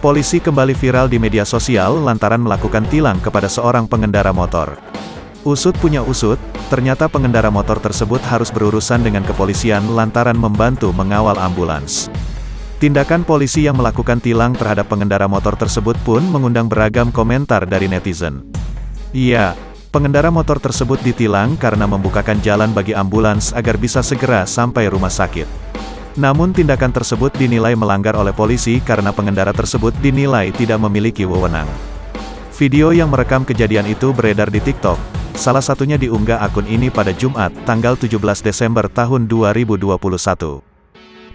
Polisi kembali viral di media sosial lantaran melakukan tilang kepada seorang pengendara motor. Usut punya usut, ternyata pengendara motor tersebut harus berurusan dengan kepolisian lantaran membantu mengawal ambulans. Tindakan polisi yang melakukan tilang terhadap pengendara motor tersebut pun mengundang beragam komentar dari netizen. Iya, pengendara motor tersebut ditilang karena membukakan jalan bagi ambulans agar bisa segera sampai rumah sakit. Namun tindakan tersebut dinilai melanggar oleh polisi karena pengendara tersebut dinilai tidak memiliki wewenang. Video yang merekam kejadian itu beredar di TikTok, salah satunya diunggah akun ini pada Jumat, tanggal 17 Desember tahun 2021.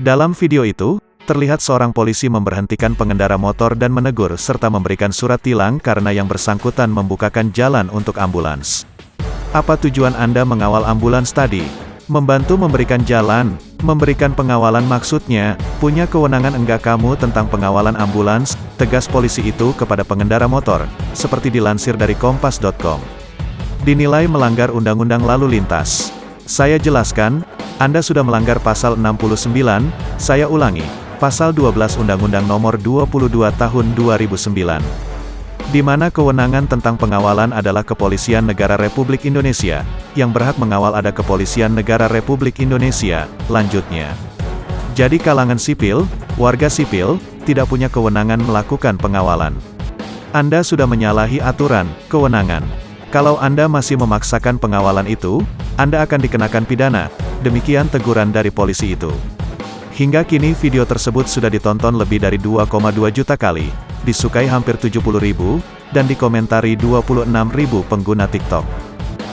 Dalam video itu, terlihat seorang polisi memberhentikan pengendara motor dan menegur serta memberikan surat tilang karena yang bersangkutan membukakan jalan untuk ambulans. Apa tujuan Anda mengawal ambulans tadi? Membantu memberikan jalan, memberikan pengawalan maksudnya, punya kewenangan enggak kamu tentang pengawalan ambulans, tegas polisi itu kepada pengendara motor, seperti dilansir dari kompas.com. Dinilai melanggar undang-undang lalu lintas. Saya jelaskan, Anda sudah melanggar pasal 69, saya ulangi, pasal 12 Undang-Undang Nomor 22 Tahun 2009. Di mana kewenangan tentang pengawalan adalah Kepolisian Negara Republik Indonesia, yang berhak mengawal ada Kepolisian Negara Republik Indonesia, lanjutnya. Jadi kalangan sipil, warga sipil, tidak punya kewenangan melakukan pengawalan. Anda sudah menyalahi aturan, kewenangan. Kalau Anda masih memaksakan pengawalan itu, Anda akan dikenakan pidana, demikian teguran dari polisi itu. Hingga kini video tersebut sudah ditonton lebih dari 2,2 juta kali, disukai hampir 70.000, dan dikomentari 26.000 pengguna TikTok.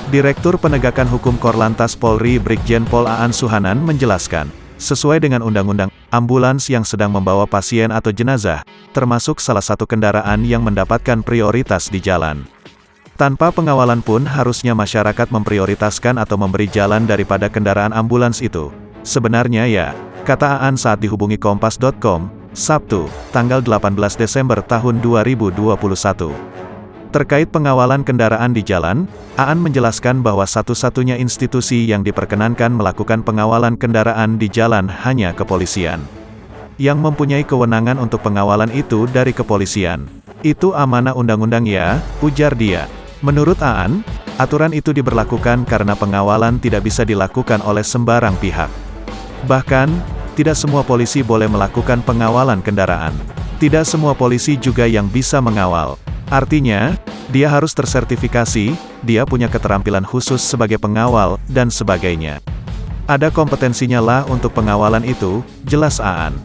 Direktur Penegakan Hukum Korlantas Polri Brigjen Pol Aan Suhanan menjelaskan, sesuai dengan undang-undang, ambulans yang sedang membawa pasien atau jenazah, termasuk salah satu kendaraan yang mendapatkan prioritas di jalan. Tanpa pengawalan pun harusnya masyarakat memprioritaskan atau memberi jalan daripada kendaraan ambulans itu. Sebenarnya ya, kata Aan saat dihubungi kompas.com, Sabtu, tanggal 18 Desember tahun 2021. Terkait pengawalan kendaraan di jalan, Aan menjelaskan bahwa satu-satunya institusi yang diperkenankan melakukan pengawalan kendaraan di jalan hanya kepolisian. Yang mempunyai kewenangan untuk pengawalan itu dari kepolisian. Itu amanah undang-undang ya, ujar dia. Menurut Aan, aturan itu diberlakukan karena pengawalan tidak bisa dilakukan oleh sembarang pihak. Bahkan, tidak semua polisi boleh melakukan pengawalan kendaraan. Tidak semua polisi juga yang bisa mengawal. Artinya, dia harus tersertifikasi, dia punya keterampilan khusus sebagai pengawal, dan sebagainya. Ada kompetensinya lah untuk pengawalan itu, jelas Aan.